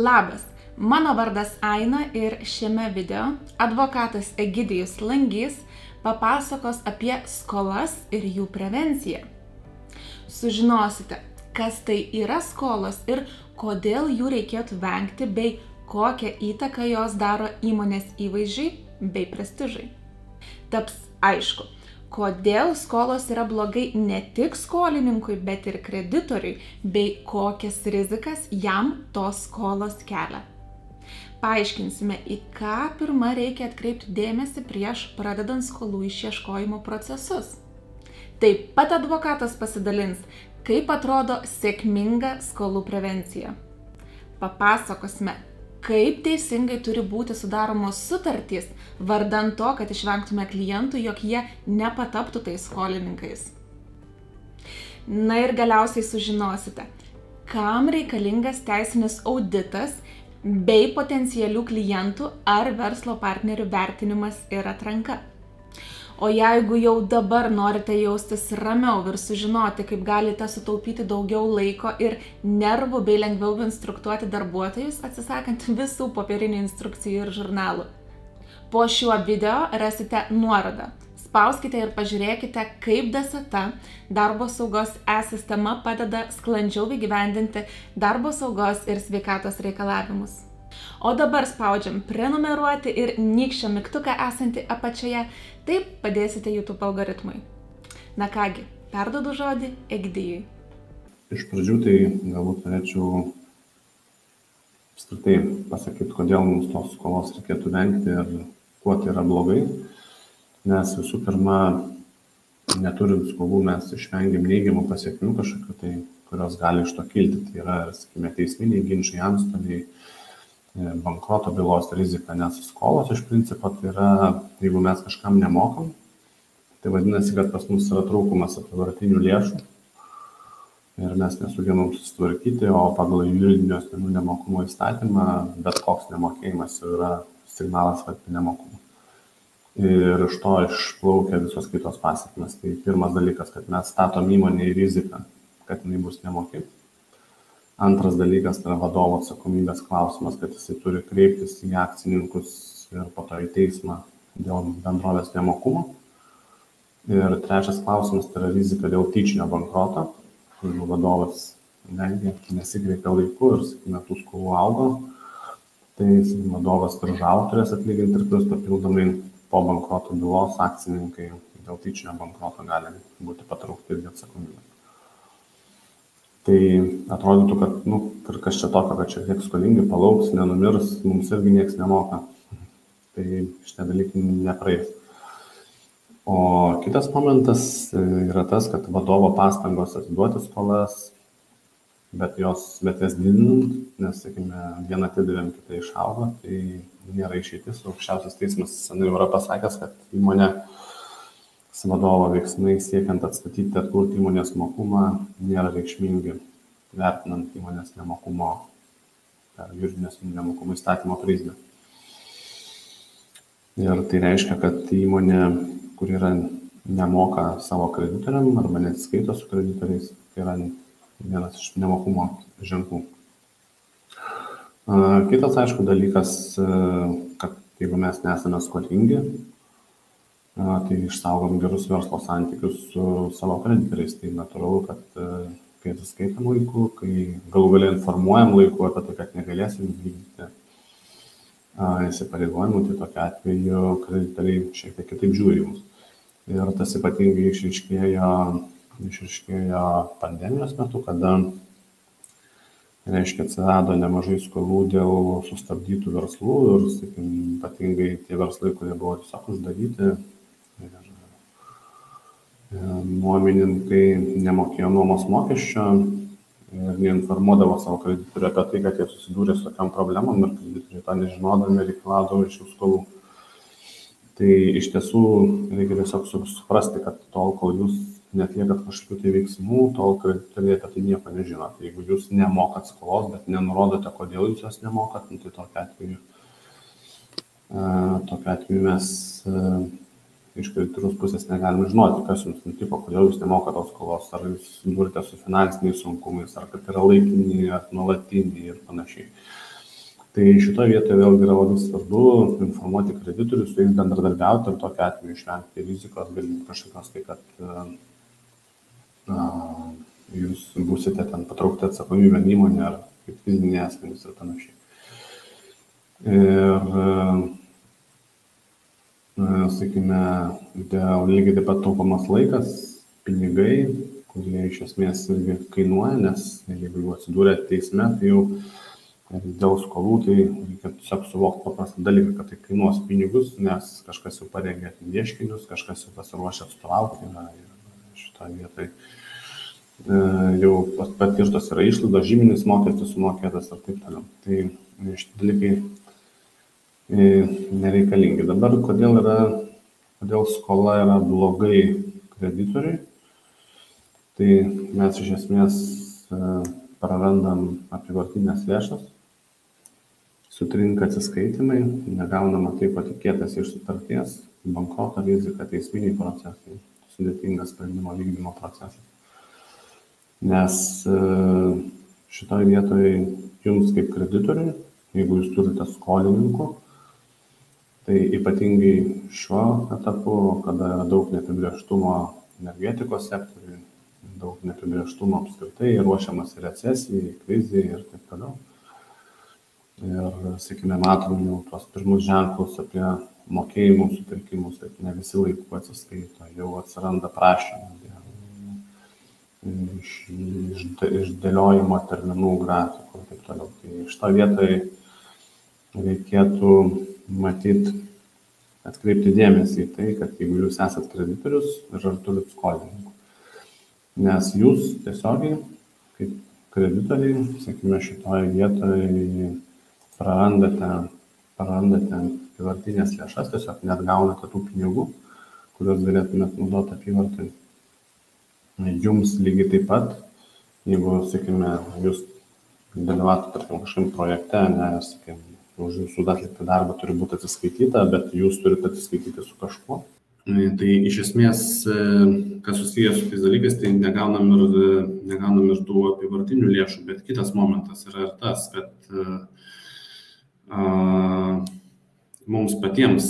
Labas, mano vardas Aina ir šiame video advokatas Egidijus Langys papasakos apie skolas ir jų prevenciją. Sužinosite, kas tai yra skolos ir kodėl jų reikėtų vengti bei kokią įtaką jos daro įmonės įvaizdžiui bei prestižui. Taps aišku, kodėl skolos yra blogai ne tik skolininkui, bet ir kreditoriui, bei kokias rizikas jam tos skolos kelia. Paaiškinsime, į ką pirma reikia atkreipti dėmesį prieš pradedant skolų išieškojimo procesus. Taip pat advokatas pasidalins, kaip atrodo sėkminga skolų prevencija. Papasakosime, kaip teisingai turi būti sudaromos sutartys, vardan to, kad išvengtume klientų, jog jie nepataptų tais skolininkais. Na ir galiausiai sužinosite, kam reikalingas teisinis auditas bei potencialių klientų ar verslo partnerių vertinimas ir atranka. O jeigu jau dabar norite jaustis ramiau ir sužinoti, kaip galite sutaupyti daugiau laiko ir nervų bei lengviau instruktuoti darbuotojus, atsisakant visų popierinių instrukcijų ir žurnalų. Po šiuo video rasite nuorodą. Spauskite ir pažiūrėkite, kaip DST darbo saugos e-sistema padeda sklandžiau įgyvendinti darbo saugos ir sveikatos reikalavimus. O dabar spaudžiam prenumeruoti ir nykščio mygtuką esantį apačioje, taip padėsite YouTube algoritmui. Na kągi, perduodu žodį Egidijui. Iš pradžių tai galbūt norėčiau apskritai pasakyti, kodėl mums tos skolos reikėtų vengti ir kuo tai yra blogai. Nes visų pirma, neturint skolų mes išvengiam neigiamų pasekmių kažkokių, tai, kurios gali iš to kilti. Tai yra, sakykime, teisminiai ginčiai, antstoliai, bankroto bylos rizika, nes skolos iš principo tai yra, jeigu mes kažkam nemokam, tai vadinasi, kad pas mus yra trūkumas apyvartinių lėšų ir mes nesugebam susitvarkyti, o pagal juridinio asmenų nemokumo įstatymą bet koks nemokėjimas yra signalas apie nemokumą. Ir iš to išplaukia visos kitos pasekmės. Tai pirmas dalykas, kad mes statom įmonę į riziką, kad jinai bus nemoki. Antras dalykas, tai yra vadovo atsakomybės klausimas, kad jisai turi kreiptis į akcininkus ir po to į teismą dėl bendrovės nemokumo. Ir trečias klausimas, tai yra rizika dėl tyčinio bankroto, jeigu vadovas nesikreipia laiku ir, sakykime, tų skolų augo, tai vadovas ir žalą turės atlyginti ir plus papildomai po bankroto bylos akcininkai dėl tyčinio bankroto gali būti patraukti irgi atsakomybę. Tai atrodytų, kad kas čia tokio, kad šiek tiek skolingi palauks, nenumirs, mums irgi nieks nemoka. Tai šitie dalykai nepraeis. O kitas momentas yra tas, kad vadovo pastangos atiduoti skolas, bet jas didinant, nes, sakykime, vieną atidavėm, kitą išaugo, tai nėra išeitis. Aukščiausias teismas senai yra pasakęs, kad įmonė vadovo veiksmai siekiant atstatyti, atkurti įmonės mokumą, nėra reikšmingi, vertinant įmonės nemokumo per juridinio asmenų nemokumo įstatymo prizmę. Ir tai reiškia, kad įmonė, kur yra nemoka savo kreditoriam arba neatsiskaito su kreditoriais, tai yra vienas iš nemokumo ženklų. Kitas, aišku, dalykas, kad jeigu mes nesame skolingi, tai išsaugom gerus verslo santykius su savo kreditoriais. Tai natūralu, kad kai atsiskaitam laiku, kai galų gale informuojam laiku apie tai, kad negalėsim vykdyti įsipareigojimų, tai tokiu atveju kreditoriai šiek tiek kitaip žiūri mus. Ir tas ypatingai išryškėjo pandemijos metu, kada reiškia atsirado nemažai skolų dėl sustabdytų verslų ir, sakykime, ypatingai tie verslai, kurie buvo tiesiog uždaryti. Nuomininkai nemokėjo nuomos mokesčio ir neinformuodavo savo kreditorių apie tai, kad jie susidūrė su tokiam problemom ir kreditoriai to nežinodami reikalaudavo iš jų skolų. Tai iš tiesų reikia tiesiog suprasti, kad tol, kol jūs neatliekat kažkokių tai veiksmų, tol kreditoriai apie tai nieko nežino. Tai jeigu jūs nemokat skolos, bet nenurodote, kodėl jūs jos nemokat, tai tokiu atveju mes iš kreditoriaus pusės negalime žinoti, kas jums nutiko, kodėl jūs nemokate tos skolos, ar jūs susidūrite su finansiniais sunkumais, ar kad yra laikini, ar nuolatiniai ir panašiai. Tai šitoje vietoje vėlgi yra labai svarbu informuoti kreditorius, su jais bendradarbiauti ir tokiu atveju išvengti rizikos galimų kažkokios, tai kad jūs būsite ten patraukti atsakomybę įmonę ar kaip fiziniai asmenys ir panašiai. Ir, sakykime, lygiai taip pat taupomas laikas, pinigai, kurie iš esmės irgi kainuoja, nes jeigu jau atsidūrė teisme, tai jau dėl skolų, tai reikia tiesiog suvokti paprastą dalyką, kad tai kainuos pinigus, nes kažkas jau parengė ieškinius, kažkas jau pasiruošė atstovauti ir šitoje vietoje jau patirtos yra išlaidos, žyminis mokestis sumokėtas ir taip toliau. Tai šitie dalykai nereikalingi. Dabar, kodėl skola yra blogai kreditoriui, tai mes iš esmės prarandam apyvartinės lėšas, sutrinka atsiskaitimai, negaunama tai, ko tikėtas iš sutarties, bankroto rizika, teisminiai procesai, sudėtingas sprendimo vykdymo procesas. Nes šitoje vietoje jums kaip kreditoriui, jeigu jūs turite skolininkų, tai ypatingai šiuo etapu, kada yra daug neapibrėžtumo energetikos sektoriui, daug neapibrėžtumo apskritai, ruošiamas recesijai, krizai ir taip toliau. Ir, sakykime, matom jau tuos pirmus ženklus apie mokėjimų sutrikimus, tai ne visi laiku atsiskaito, jau atsiranda prašymai dėl išdėliojimo terminų grafikų ir taip toliau. Tai šito vietoje reikėtų matyti, atkreipti dėmesį į tai, kad jeigu jūs esat kreditorius ir ar turit skolininkų, nes jūs tiesiogiai, kaip kreditoriai, sakykime, šitoje vietoje prarandate apyvartinės lėšas, tiesiog net gaunate tų pinigų, kuriuos galėtumėt naudoti apyvartai. Jums lygiai taip pat, jeigu, sakykime, jūs dalyvautumėte, tarkim, kažkokiam projekte, nes, sakykime, už jūsų atliktą darbą turi būti atsiskaityta, bet jūs turite atsiskaityti su kažkuo. Tai iš esmės, kas susijęs su tais dalykais, tai negaunam ir tų apyvartinių lėšų, bet kitas momentas yra ir tas, kad mums patiems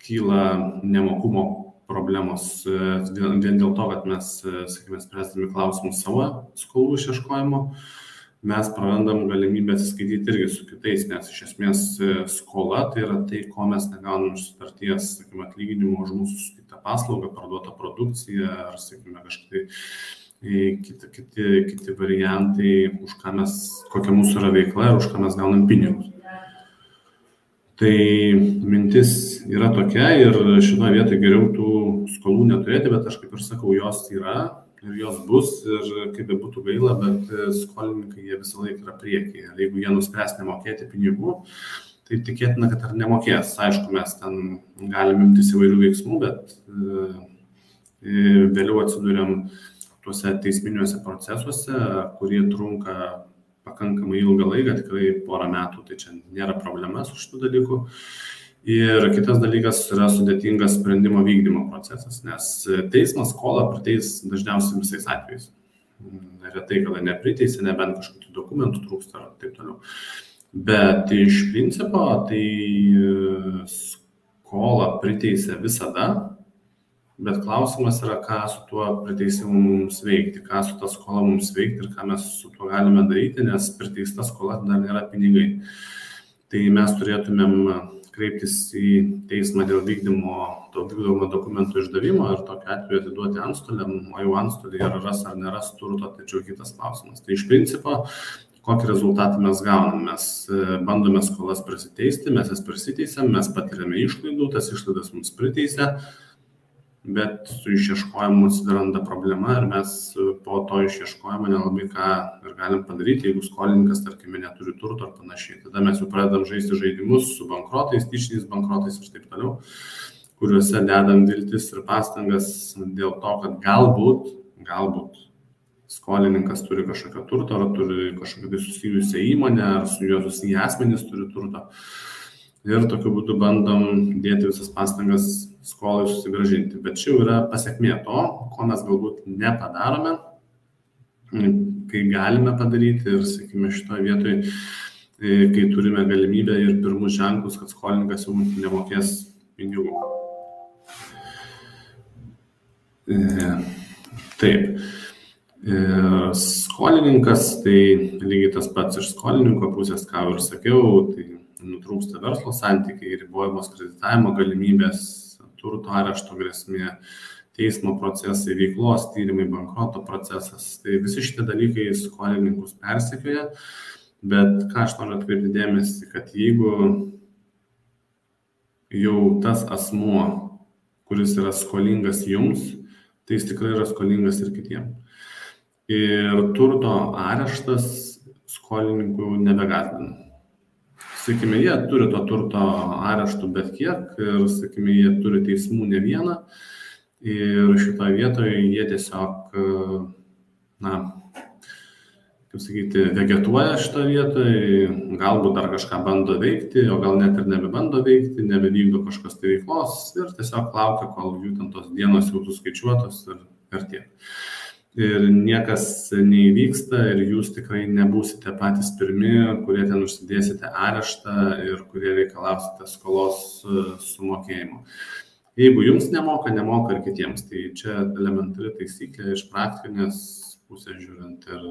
kyla nemokumo problemos vien dėl to, kad mes, sakykime, spręsdami klausimus savo skolų išieškojimo, mes prarandam galimybę atsiskaityti irgi su kitais, nes iš esmės skola tai yra tai, ko mes negaunam iš sutarties, sakykime, atlyginimo už mūsų suteiktą paslaugą, parduotą produkciją ar, sakykime, kažkaip kiti variantai, už ką mes, kokia mūsų yra veikla ir už ką mes gaunam pinigus. Tai mintis yra tokia ir šitoje vietoje geriau tų skolų neturėti, bet aš kaip ir sakau, jos yra ir jos bus ir kaip būtų gaila, bet skolininkai jie visą laiką yra priekyje. Ir jeigu jie nuspręs nemokėti pinigų, tai tikėtina, kad ar nemokės. Aišku, mes ten galim imtis įvairių veiksmų, bet vėliau atsiduriam tuose teisminiuose procesuose, kurie trunka pakankamai ilgą laiką, tikrai porą metų, tai čia nėra problema su šitų dalykų. Ir kitas dalykas yra sudėtingas sprendimo vykdymo procesas, nes teismas skolą priteis dažniausiai visais atvejais. Retai, kada nepriteisė, nebent kažkokių dokumentų trūksta ar taip toliau. Bet iš principo, tai skolą priteisė visada, bet klausimas yra, ką su tuo priteisimu mums veikti, ką su ta skola mums veikti ir ką mes su tuo galime daryti, nes priteista skola dar nėra pinigai. Tai mes turėtumėm kreiptis į teismą dėl vykdymo dokumentų išdavimo ir tokiu atveju atiduoti antstoliam, o jau antstoliai ar ras ar neras turto, tačiau kitas klausimas. Tai iš principo, kokį rezultatą mes gaunam? Mes bandome skolas prisiteisti, mes jas prisiteisėm, mes patiriame išlaidų, tas išlaidas mums priteisė, bet su išieškojimu atsiranda problema ir mes po to išieškojimo nelabai ką ir galim padaryti, jeigu skolininkas, tarkime, neturi turto ar panašiai. Tada mes jau pradedam žaisti žaidimus su bankrotais, tyčiniais bankrotais ir taip toliau, kuriuose dedam viltis ir pastangas dėl to, kad galbūt skolininkas turi kažkokio turto ar turi kažkokią susijusią įmonę ar su juo susiję asmenys turi turto. Ir tokiu būdu bandom dėti visas pastangas skolai susigrąžinti. Bet čia yra pasiekmė to, ko mes galbūt nepadarome, kai galime padaryti ir, sakykime, šitoje vietoje kai turime galimybę ir pirmus ženklus, kad skolininkas jau nemokės pinigų. Taip. Skolininkas, tai lygiai tas pats iš skolininko pusės, ką ir sakiau, tai nutrūksta verslo santykiai, ribojamos kreditavimo galimybės, turto arešto grėsmė, teismo procesai, veiklos tyrimai, bankroto procesas. Tai visi šitie dalykai skolininkus persekioja, bet ką aš noriu atkreipti dėmesį, kad jeigu jau tas asmuo, kuris yra skolingas jums, tai jis tikrai yra skolingas ir kitiems. Ir turto areštas skolininkų nebegąsdina. Sakykime, jie turi to turto areštų bet kiek ir, sakykime, jie turi teismų ne vieną. Ir šitoje vietoje jie tiesiog, kaip sakyti, vegetuoja šitoje vietoje, galbūt dar kažką bando veikti, o gal net ir nebebando veikti, nebevykdo kažkas tai veiklos ir tiesiog laukia, kol jų ten tos dienos jau suskaičiuotos ir tiek. Ir niekas neįvyksta ir jūs tikrai nebūsite patys pirmi, kurie ten užsidėsite areštą ir kurie reikalausite skolos sumokėjimo. Jeigu jums nemoka ir kitiems, tai čia elementari taisyklė iš praktinės pusės žiūrint ir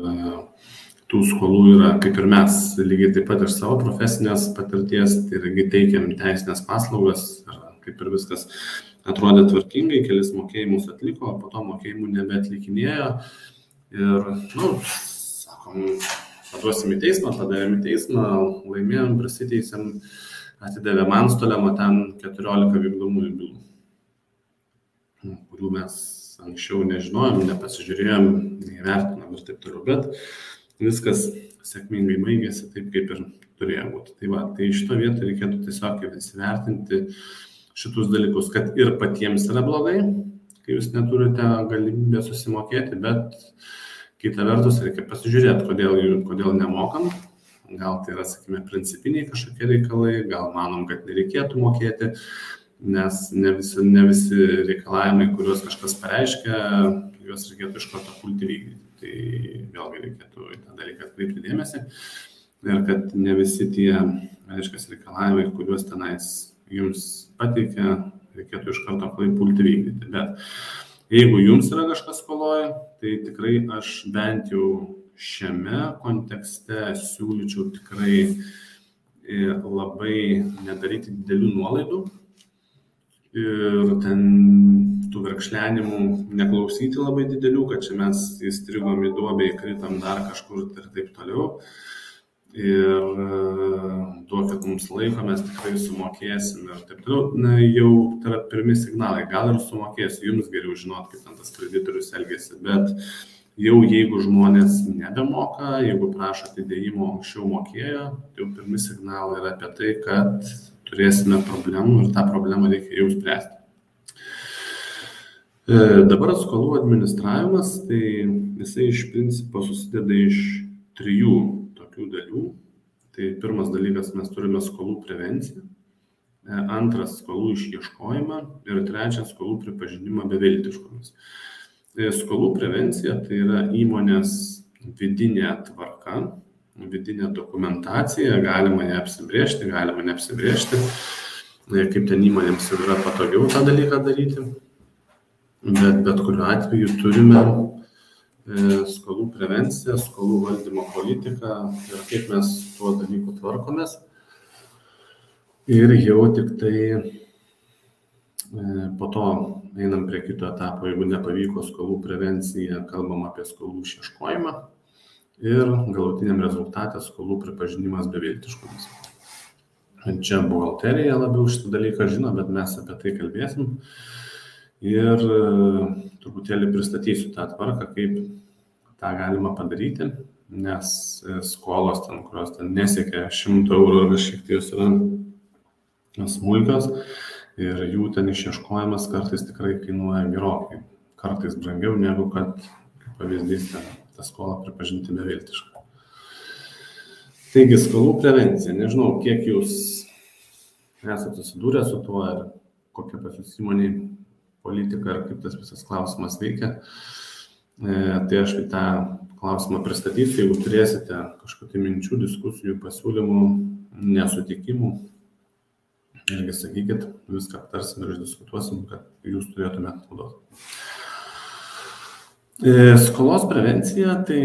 tų skolų yra, kaip ir mes, lygiai taip pat iš savo profesinės patirties, tai irgi teikiam teisinės paslaugas ir kaip ir viskas atrodė tvarkingai, kelis mokėjimus atliko, po to mokėjimų nebeatlikinėjo ir, sakom, paduosim į teismą, padarėm į teismą, laimėjom, prasiteisėm, atidavėm antstoliam, o ten 14 vykdomųjų bylų, kurių mes anksčiau nežinojom, nepasižiūrėjom, neįvertinom ir taip toliau, bet viskas sėkmingai baigėsi taip, kaip ir turėjo būti. Tai šito vietą reikėtų tiesiog įsivertinti šitus dalykus, kad ir patiems yra blogai, kai jūs neturite galimybę susimokėti, bet kita vertus reikia pasižiūrėti, kodėl nemokam. Gal tai yra, sakykime, principiniai kažkokie reikalai, gal manom, kad nereikėtų mokėti, nes ne visi reikalavimai, kuriuos kažkas pareiškia, juos reikėtų iš karto pulti vykdyti. Tai vėlgi reikėtų į tą dalyką atkreipti dėmesį ir kad ne visi tie, reikalavimai, kuriuos tenais jums pateikia, reikėtų iš karto pulti vykdyti. Bet jeigu jums yra kažkas skoloje, tai tikrai aš bent jau šiame kontekste siūlyčiau tikrai labai nedaryti didelių nuolaidų ir ten tų verkšlenimų neklausyti labai didelių, kad čia mes įstrigom į duobę, įkritam dar kažkur ir taip toliau. Ir duokit mums laiko, mes tikrai sumokėsim ir taip toliau. Jau tai yra pirmi signalai, gal ir sumokėsiu, jums geriau žinot, kaip ten tas kreditorius elgėsi, bet jau jeigu žmonės nebemoka, jeigu prašo atidėjimo anksčiau mokėjo, tai jau pirmi signalai yra apie tai, kad turėsime problemų ir tą problemą reikia jau spręsti. Dabar skolų administravimas, tai jisai iš principo susideda iš 3 tokių dalių. Tai pirmas dalykas, mes turime skolų prevenciją, antras skolų išieškojimą ir trečias skolų pripažinimą beviltiškomis. Skolų prevencija tai yra įmonės vidinė tvarka, vidinė dokumentacija, galima ją apsibrėžti, galima neapsibrėžti, kaip ten įmonėms yra patogiau tą dalyką daryti, bet kuriuo atveju turime skolų prevenciją, skolų valdymo politiką ir kaip mes tuo dalyku tvarkomės. Ir jau tik tai po to einam prie kito etapo, jeigu nepavyko skolų prevencija, kalbam apie skolų išieškojimą ir galutiniam rezultate skolų pripažinimas beviltiškomis. Čia buhalterija labiau šitą dalyką žino, bet mes apie tai kalbėsim. Ir truputėlį pristatysiu tą tvarką, kaip tą galima padaryti, nes skolos, kurios nesiekia 100 eurų ar šiek tiek yra smulkios ir jų ten išieškojimas kartais tikrai kainuoja gerokai, kartais brangiau negu kad, kaip pavyzdys, tą skolą pripažinti beviltišką. Taigi, skolų prevencija. Nežinau, kiek jūs esate susidūrę su tuo, ar kokia pas jūs įmonė politika, ar kaip tas visas klausimas veikia. Tai aš tą klausimą pristatysiu, jeigu turėsite kažkokių minčių, diskusijų, pasiūlymų, nesutikimų, irgi sakykit, viską aptarsim ir išdiskutuosim, kad jūs turėtumėte naudos. Skolos prevencija tai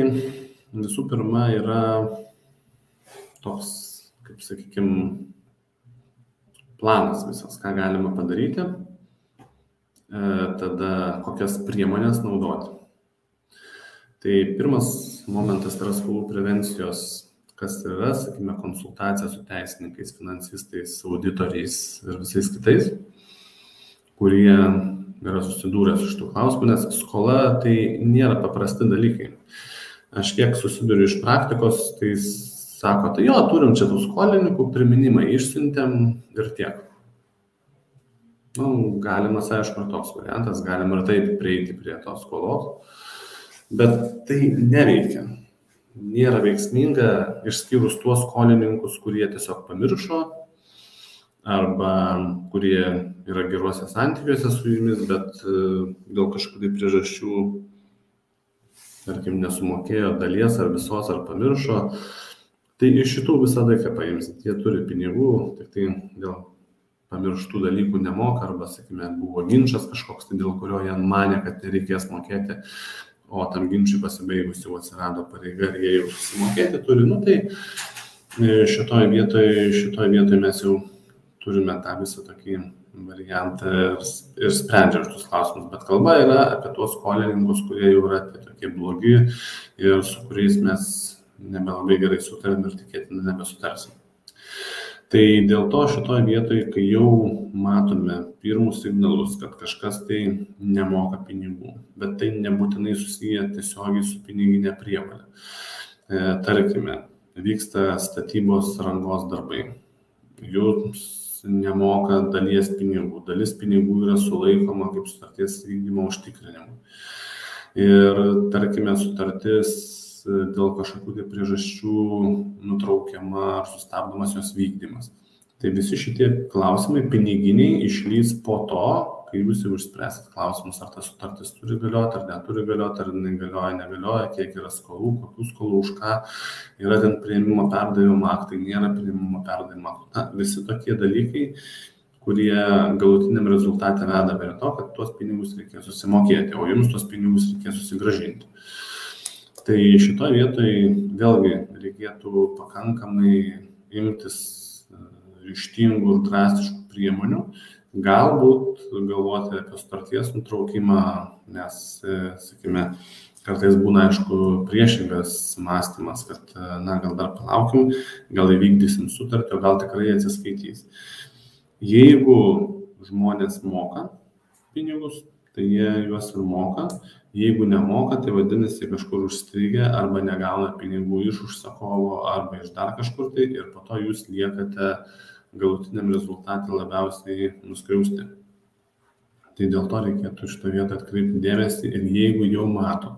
visų pirma yra toks, kaip sakykime, planas visas, ką galima padaryti, tada kokias priemonės naudoti. Tai pirmas momentas yra skolų prevencijos, kas yra, sakykime, konsultacija su teisininkais, finansistais, auditoriais ir visais kitais, kurie yra susidūrę su šitų klausimų, nes skola tai nėra paprasti dalykai. Aš kiek susiduriu iš praktikos, tai sako, tai jo, turim čia tų skolininkų, priminimą išsiuntėm ir tiek. Galimas, aišku, ir toks variantas, galima ir taip prieiti prie tos skolos, bet tai neveikia. Nėra veiksminga, išskyrus tuos skolininkus, kurie tiesiog pamiršo, arba kurie yra geruose santykiuose su jumis, bet dėl kažkokių priežasčių, tarkim, nesumokėjo dalies ar visos, ar pamiršo. Tai iš šitų visada ką paimsit. Jie turi pinigų, tik tai dėl pamirštų dalykų nemoka, arba, sakykime, buvo ginčas kažkoks, tai dėl kurio jie manė, kad nereikės mokėti, o tam ginčiui pasibaigus jau atsirado pareiga ir jie jau susimokėti turi. Tai šitoj vietoj mes jau turime tą visą tokį variantą ir sprendžiam šitus klausimus, bet kalba yra apie tuos skolininkus, kurie jau yra tokie blogi ir su kuriais mes nebelabai gerai sutarėm ir tikėtina nebesutarsim. Tai dėl to šitoj vietoj, kai jau matome pirmus signalus, kad kažkas tai nemoka pinigų, bet tai nebūtinai susiję tiesiogiai su piniginė prievolė. Tarkime, vyksta statybos rangos darbai. Jūs nemoka dalies pinigų. Dalis pinigų yra sulaikoma kaip sutarties vykdymo užtikrinimui. Ir, tarkime, sutartis dėl kažkokių priežasčių nutraukiama ar sustabdomas jos vykdymas. Tai visi šitie klausimai piniginiai išlys po to, kai jūs jau išspręsit klausimus, ar ta sutartis turi galioti, ar neturi galioti, ar negalioja, negalioja, kiek yra skolų, kokių skolų, už ką, yra ten priėmimo perdavimo aktai, nėra priėmimo perdavimo aktai. Visi tokie dalykai, kurie galutiniam rezultate veda prie to, kad tuos pinigus reikės susimokėti, o jums tuos pinigus reikės susigrąžinti. Tai šitoje vietoje vėlgi reikėtų pakankamai imtis ryžtingų ir drastiškų priemonių, galbūt galvoti apie sutarties nutraukimą, nes, sakykime, kartais būna, aišku, priešingas mąstymas, kad, gal dar palaukim, gal įvykdysim sutartį, o gal tikrai atsiskaitys. Jeigu žmonės moka pinigus, tai jie juos ir moka. Jeigu nemoka, tai vadinasi kažkur užstrigę arba negauna pinigų iš užsakovo arba iš dar kažkur tai ir po to jūs liekate galutiniam rezultatui labiausiai nuskriausti. Tai dėl to reikėtų šitą vietą atkreipti dėmesį ir jeigu jau matot,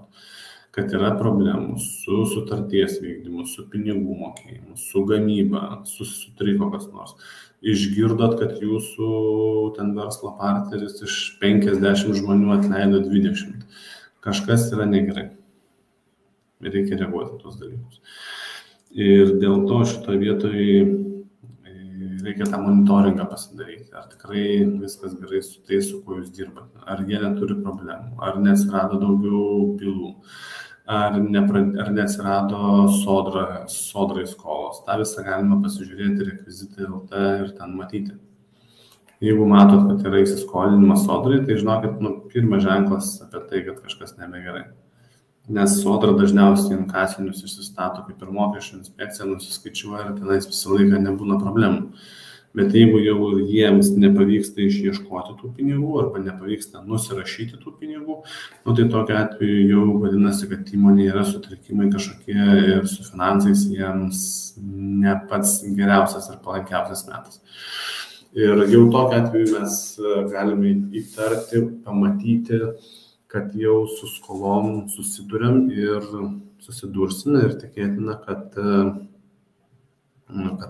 kad yra problemų su sutarties vykdymu, su pinigų mokėjimu, su gamyba, sutriko kas nors, išgirdot, kad jūsų ten verslo partneris iš 50 žmonių atleido 20, kažkas yra negerai. Reikia reaguoti tuos dalykus. Ir dėl to šitoje vietoje reikia tą monitoringą pasidaryti, ar tikrai viskas gerai su tai, su kuo jūs dirbate, ar jie neturi problemų, ar neatsirado daugiau bylų, ar neatsirado sodrai skolos. Ta visą galima pasižiūrėti rekvizitai LT ir ten matyti. Jeigu matot, kad yra įsiskolinimas sodrai, tai žinokit, pirmas ženklas apie tai, kad kažkas nebegerai. Nes sodra dažniausiai inkasinius išsistato kaip ir mokesčių inspekcija, nusiskaičiuoja ir tenais visą laiką nebūna problemų. Bet jeigu jau jiems nepavyksta išieškoti tų pinigų arba nepavyksta nusirašyti tų pinigų, tai tokiu atveju jau vadinasi, kad įmonėje yra sutrikimai kažkokie ir su finansais jiems ne pats geriausias ir palankiausias metas. Ir jau tokiu atveju mes galime įtarti, pamatyti, kad jau su skolom susiduriam ir susidursime ir tikėtina, kad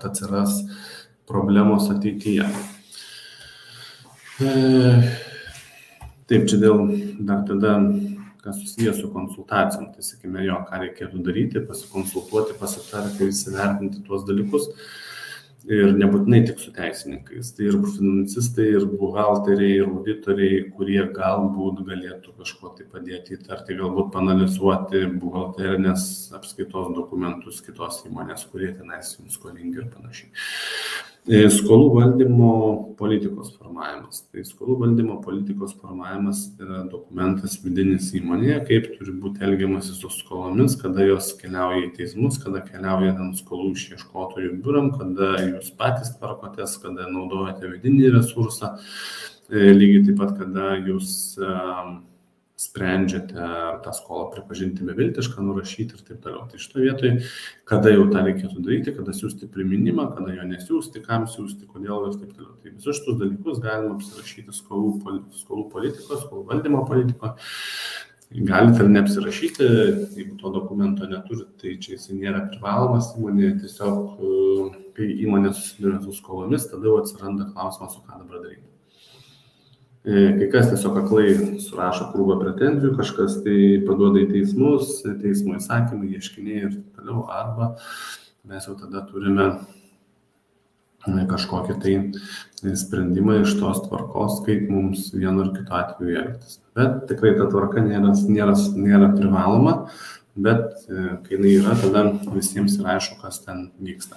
atsiras problemos ateityje. Taip, čia dėl dar tada, kas susijęs su konsultacijom. Tai sakykime, ką reikėtų daryti, pasikonsultuoti, pasitarti, įsivertinti tuos dalykus. Ir nebūtinai tik su teisininkais. Tai ir financistai, ir buhalteriai, ir auditoriai, kurie galbūt galėtų kažko tai padėti įtarti, galbūt panalizuoti buhalterinės apskaitos dokumentus kitos įmonės, kurie tenais jums skolingi ir panašiai. Skolų valdymo politikos formavimas. Tai skolų valdymo politikos formavimas yra dokumentas vidinis įmonėje, kaip turi būti elgiamasi su skolomis, kada jos keliauja į teismus, kada keliauja ant skolų išieškotojų biuram, kada jūs patys tvarkotės, kada naudojate vidinį resursą, lygiai taip pat, kada jūs sprendžiate tą skolą pripažinti beviltišką, nurašyti ir taip toliau. Tai šitoje vietoje, kada jau tą reikėtų daryti, kada siūsti priminimą, kada jo nesiūsti, kam siūsti, kodėl ir taip toliau. Tai visus šitus dalykus galima apsirašyti skolų politikos, skolų valdymo politikoje. Galite ir neapsirašyti, jeigu to dokumento neturite, tai čia jisai nėra privalomas įmonėje, tiesiog kai įmonė susiduria su skolomis, tada jau atsiranda klausimas, o ką dabar daryti. Kai kas tiesiog aklai surašo krūvą pretenzijų, kažkas tai paduoda į teismus, teismo įsakymai, ieškiniai ir taip toliau, arba mes jau tada turime kažkokį tai sprendimą iš tos tvarkos, kaip mums vienu ar kitu atveju elgtis. Bet tikrai ta tvarka nėra privaloma, bet kai jinai yra, tada visiems yra aišku, kas ten vyksta.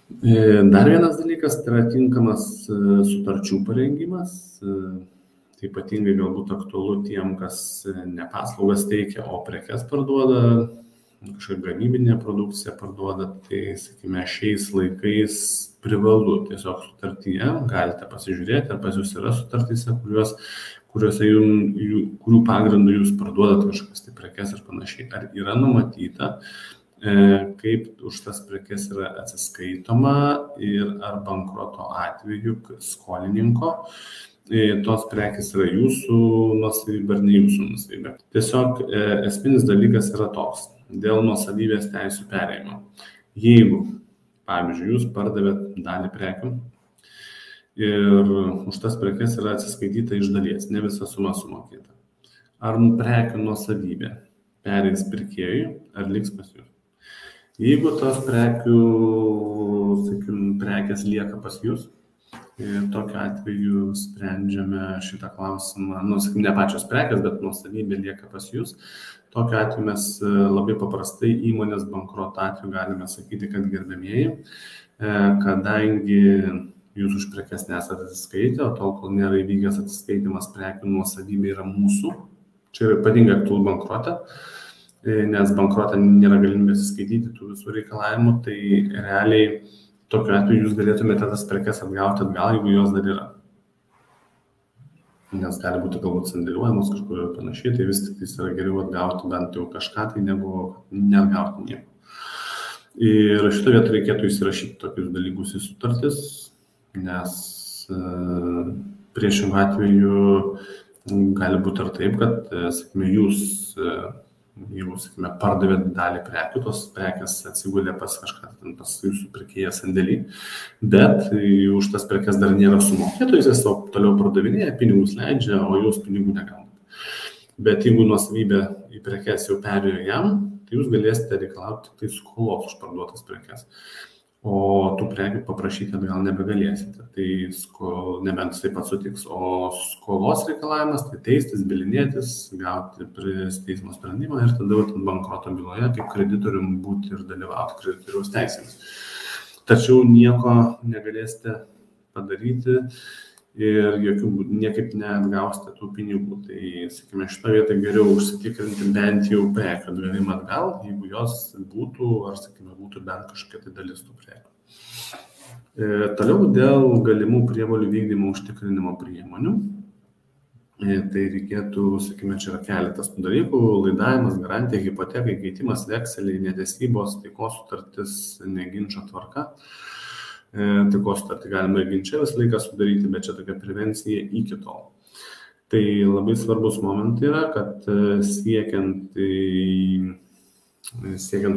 Dar vienas dalykas, tai yra tinkamas sutarčių parengimas. Tai ypatingai galbūt aktualu tiem, kas ne paslaugas teikia, o prekes parduoda, kažkokią gamybinę produkciją parduoda. Tai, sakykime, šiais laikais privalu tiesiog sutartyje, galite pasižiūrėti, ar pas jūs yra sutartyse, kurių pagrindų jūs parduodat kažkokias tai prekes ir panašiai. Ar yra numatyta, kaip už tas prekes yra atsiskaitoma ir ar bankroto atveju skolininko tos prekės yra jūsų nuosavybė ar ne jūsų nuosavybė. Tiesiog esminis dalykas yra toks, dėl nuosavybės teisių perėjimo. Jeigu, pavyzdžiui, jūs pardavėt dalį prekių ir už tas prekes yra atsiskaityta iš dalies, ne visa suma sumokėta. Ar prekių nuosavybė pereis pirkėjui ar liks pas jūs? Jeigu tos prekės lieka pas jūs, tokiu atveju sprendžiame šitą klausimą, ne pačios prekės, bet nuosavybė lieka pas jūs. Tokiu atveju mes labai paprastai įmonės bankroto atveju galime sakyti, kad gerbėmieji, kadangi jūs už prekes nesate atsiskaitę, o tol, kol nėra įvykęs atsiskaitimas, prekių nuosavybė yra mūsų. Čia yra ypatingai aktualu bankrote, nes bankrote nėra galimybės įskaityti tų visų reikalavimų, tai realiai tokiu atveju jūs galėtumėte tas prekes atgauti atgal, jeigu jos dar yra. Nes gali būti galbūt sandėliuojamos kažkur ir panašiai, tai vis tik yra geriau atgauti bent jau kažką, tai negu neatgauti nieko. Ir šitą vietą reikėtų įsirašyti tokius dalykus į sutartis, nes priešingų atveju gali būti ir taip, kad, sakykime, jūs pardavėt dalį prekių, tos prekės atsigulė pas kažką, pas jūsų pirkėją sandėlį, bet už tas prekes dar nėra sumokėto, jis toliau pardavinėja, pinigus leidžia, o jūs pinigų negaunate. Bet jeigu nuosavybė į prekes jau perėjo jam, tai jūs galėsite reikalauti tik tai skolos už parduotas prekes. O tų prekių paprašyti atgal nebegalėsite, tai nebent taip pat sutiks, o skolos reikalavimas, tai teistis, bylinėtis, gauti teismo sprendimą ir tada bankroto byloje kaip kreditorium būti ir dalyvauti kreditoriaus teisėmis. Tačiau nieko negalėsite padaryti ir niekaip neatgausite tų pinigų. Tai, sakykime, šitą vietą geriau užsitikrinti bent jau prekių atgavimą atgal, jeigu jos būtų, ar, sakykime, būtų bent kažkokia tai dalis tų prekių. Toliau dėl galimų prievolių vykdymo užtikrinimo priemonių. Tai reikėtų, sakykime, čia yra keletas tų dalykų: laidavimas, garantija, hipotekai, keitimas, vekseliai, netesybos, taikos sutartis, neginčio tvarka. Taikos sutartį galima ir ginče visą laiką sudaryti, bet čia tokia prevencija iki tol. Tai labai svarbus momentai yra, kad siekiant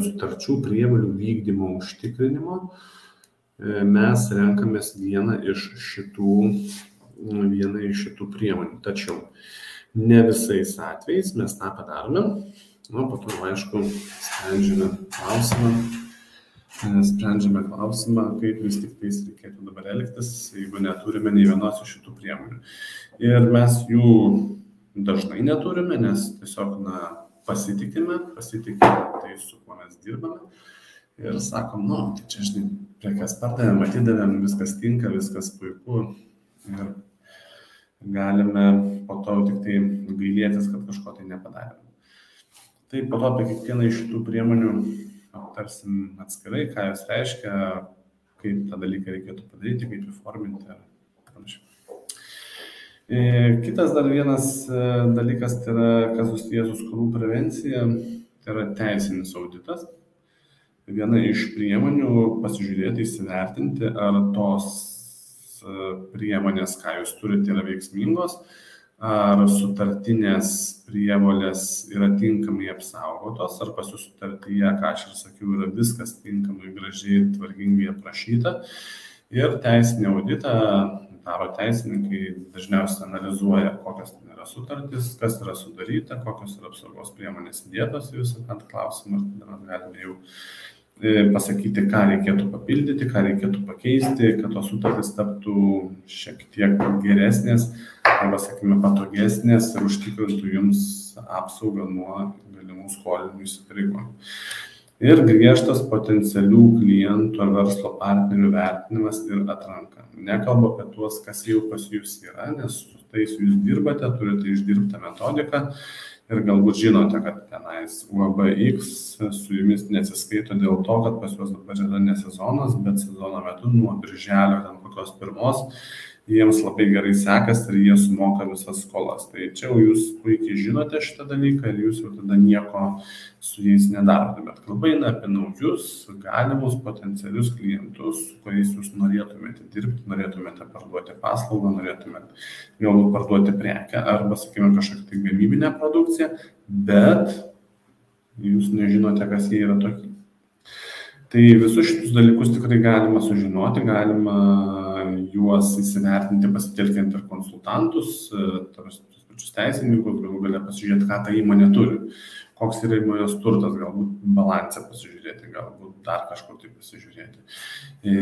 sutarčių prievolių vykdymo užtikrinimo, mes renkamės vieną iš šitų priemonių. Tačiau Ne visais atvejais mes tą padarome, po to, aišku, sprendžiame klausimą, kaip vis tik tais reikėtų dabar elgtis, jeigu neturime nei vienos iš šitų priemonių. Ir mes jų dažnai neturime, nes tiesiog pasitikime tai, su kuo mes dirbame. Ir sakom, tai čia, žinai, prekes pardavėm, atidavėm, viskas tinka, viskas puiku. Ir galime po to tik tai gailėtis, kad kažko tai nepadarėme. Tai po to apie kiekvieną iš šitų priemonių aptarsim atskirai, ką jos reiškia, kaip tą dalyką reikėtų padaryti, kaip įforminti ir panašiai. Kitas dar vienas dalykas, tai yra, kas susijęs su skolų prevencija, tai yra teisinis auditas. Viena iš priemonių pasižiūrėti, įsivertinti, ar tos priemonės, ką jūs turite, yra veiksmingos, ar sutartinės prievolės yra tinkamai apsaugotos, ar pas jūsų sutartyje, ką aš ir sakiau, yra viskas tinkamai, gražiai, tvarkingai aprašyta. Ir teisinį auditą daro teisininkai, dažniausiai analizuoja, kokios ten yra sutartys, kas yra sudaryta, kokios yra apsaugos priemonės įdėtos į visą tą klausimą, ir tada galime jau pasakyti, ką reikėtų papildyti, ką reikėtų pakeisti, kad tos sutartys taptų šiek tiek geresnės arba, sakykime, patogesnės ir užtikrintų jums apsaugą nuo galimų skolinių įsipareigojimų. Ir griežtas potencialių klientų ar verslo partnerių vertinimas ir atranka. Nekalbu apie tuos, kas jau pas jūs yra, nes su tais jūs dirbate, turite išdirbtą metodiką. Ir galbūt žinote, kad tenais UAB X su jumis nesiskaito dėl to, kad pas juos dabar yra ne sezonas, bet sezono metu nuo birželio ten kokios pirmos jiems labai gerai sekas ir jie sumoka visas skolas. Tai čia jau jūs puikiai žinote šitą dalyką ir jūs jau tada nieko su jais nedarote. Bet kalba eina apie naujus, galimus, potencialius klientus, su kuriais jūs norėtumėte dirbti, norėtumėte parduoti paslaugą, norėtumėte galbūt parduoti prekę arba, sakykime, kažkokią tai gamybinę produkciją, bet jūs nežinote, kas jie yra tokie. Tai visus šitus dalykus tikrai galima sužinoti, galima juos įsivertinti pasitelkiant ir konsultantus, tos pačius teisininkus, galų gale pasižiūrėti, ką ta įmonė turi, koks yra įmonės turtas, galbūt balansą pasižiūrėti, galbūt dar kažko tai pasižiūrėti.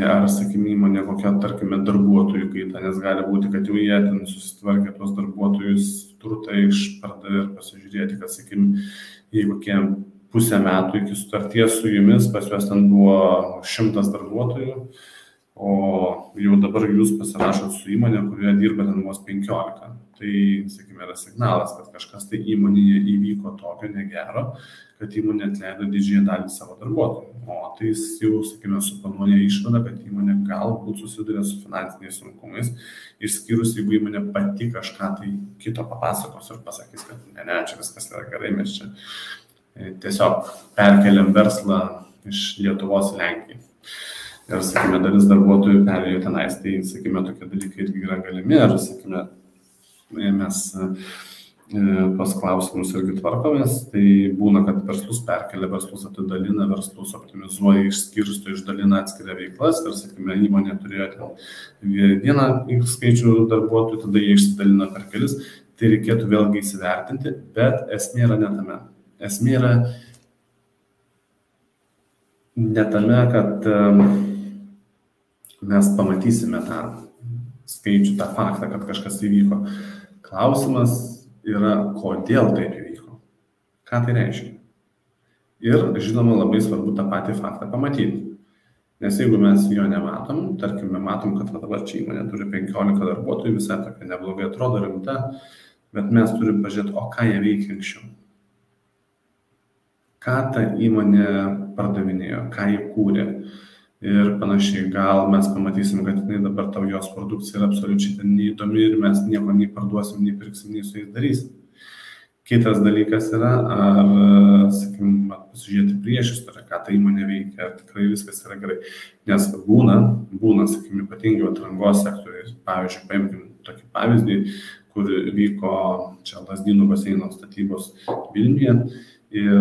Ar, sakykime, įmonė kokia, tarkime, darbuotojų kaita, nes gali būti, kad jau jie ten susitvarkė tuos darbuotojus turtą išpardavė ir pasižiūrėti, kad, sakykime, jeigu pusę metų iki sutarties su jumis, pas juos ten buvo 100 darbuotojų, o jau dabar jūs pasirašot su įmonė, kurioje dirba ten vos 15. Tai, sakykime, yra signalas, kad kažkas tai įmonėje įvyko tokio negero, kad įmonė atleido didžiąją dalį savo darbuotojų. O tai jau, sakykime, suponuoja išvadą, kad įmonė galbūt susiduria su finansiniais sunkumais, išskyrus, jeigu įmonė pati kažką tai kito papasakos ir pasakys, kad ne, čia viskas yra gerai, mes čia tiesiog perkeliam verslą iš Lietuvos į Lenkiją. Ir, sakykime, dalis darbuotojų perėjo tenais, tai, sakykime, tokie dalykai irgi yra galimi. Ir, sakykime, mes tos klausimus irgi tvarkomės, tai būna, kad verslus perkelia, verslus atidalina, verslus optimizuoja, išskirsto, išdalina atskiria veiklas. Ir, sakykime, įmonė turėjo ten vieną skaičių darbuotojų, tada jie išsidalina per kelis. Tai reikėtų vėlgi įsivertinti, bet esmė yra ne tame. Esmė yra ne tame, kad mes pamatysime tą skaičių, tą faktą, kad kažkas įvyko. Klausimas yra, kodėl taip įvyko. Ką tai reiškia? Ir, žinoma, labai svarbu tą patį faktą pamatyti. Nes jeigu mes jo nematom, tarkime, matom, kad dabar čia įmonė turi 15 darbuotojų, visai tokia neblogai atrodo rimta, bet mes turim pažiūrėti, o ką jie veikia anksčiau. Ką ta įmonė pardavinėjo, ką jie kūrė. Ir panašiai, gal mes pamatysim, kad dabar tau jos produkcija yra absoliučiai neįdomi ir mes nieko nei parduosim, nei pirksim, nei su jais darysim. Kitas dalykas yra, ar, sakykime, pasižiūrėti priešistorę, ką ta įmonė veikia, ar tikrai viskas yra gerai. Nes būna, sakykime, ypatingai atrankos sektoriai. Pavyzdžiui, paimkim tokį pavyzdį, kur vyko čia Lazdynų baseino statybos Vilniuje ir,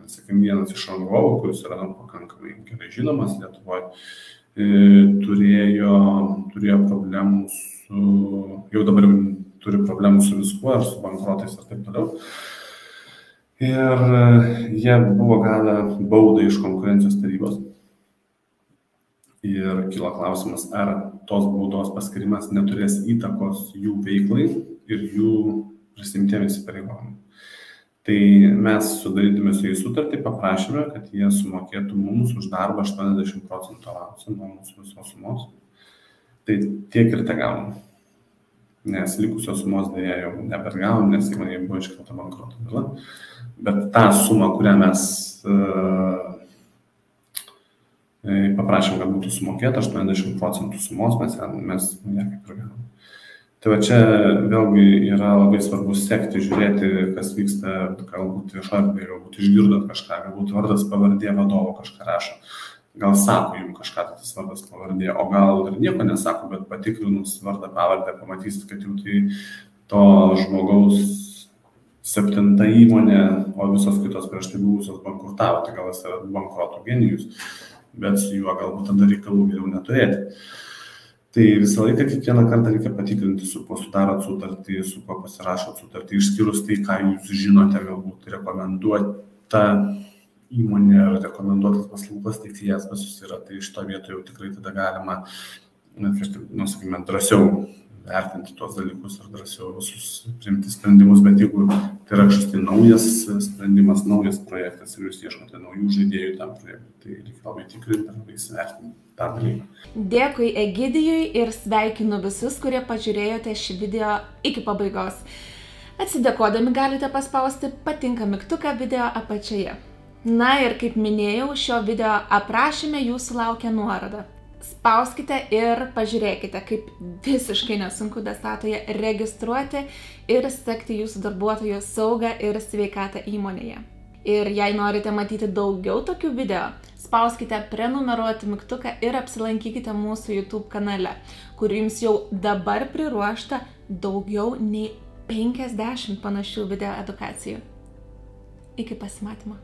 sakykime, vienas iš rangovų, kuris yra pakankamai gerai žinomas Lietuvoje, turėjo problemų su, jau dabar turi problemų su viskuo, ar su bankrotais ir taip toliau. Ir jie buvo gavę baudą iš konkurencijos tarybos. Ir kilo klausimas, ar tos baudos paskirimas neturės įtakos jų veiklai ir jų prisimtiems įsipareigojimams. Tai mes sudarydami su jais sutartį paprašėme, kad jie sumokėtų mums už darbą 80% avansą nuo mūsų visos sumos. Tai tiek ir te gavom. Nes likusios sumos dėja jau nebergavom, nes įmonėje buvo iškelta bankroto byla. Bet tą sumą, kurią mes paprašėm, kad būtų sumokėta 80% sumos, mes ją kaip ir gavom. Tai va čia vėlgi yra labai svarbu sekti, žiūrėti, kas vyksta, galbūt viešoje, galbūt išgirdot kažką, galbūt vardas pavardė vadovo kažką rašo, gal sako jums kažką tas vardas pavardė, o gal ir nieko nesako, bet patikrinus vardą pavardę pamatysit, kad jau tai to žmogaus 7. įmonė, o visos kitos prieš tai buvusios bankrutavo, tai gal jis yra bankroto genijus, bet su juo galbūt tada reikalų geriau neturėti. Tai visą laiką kiekvieną kartą reikia patikrinti, su kuo sudarot sutartį, su kuo pasirašot sutartį, išskyrus tai, ką jūs žinote, galbūt rekomenduota įmonė ar rekomenduotas paslaugos teikėjas pas jūs yra, tai šito vietoje jau tikrai tada galima, sakykime, drąsiau vertinti tuos dalykus ir drąsiau visus priimti sprendimus, bet jeigu tai yra kažkas tai naujas sprendimas, naujas projektas ir jūs ieškote naujų žaidėjų tam projektui, tai reikia labai tikrinti ir labai įsivertinti tą dalyką. Dėkui Egidijui ir sveikinu visus, kurie pažiūrėjote šį video iki pabaigos. Atsidėkodami galite paspausti patinka mygtuką video apačioje. Na ir kaip minėjau, šio video aprašyme jūsų laukia nuoroda. Spauskite ir pažiūrėkite, kaip visiškai nesunku Desatoje registruoti ir sekti jūsų darbuotojų saugą ir sveikatą įmonėje. Ir jei norite matyti daugiau tokių video, spauskite prenumeruoti mygtuką ir apsilankykite mūsų YouTube kanale, kur jums jau dabar priruošta daugiau nei 50 panašių video edukacijų. Iki pasimatymo.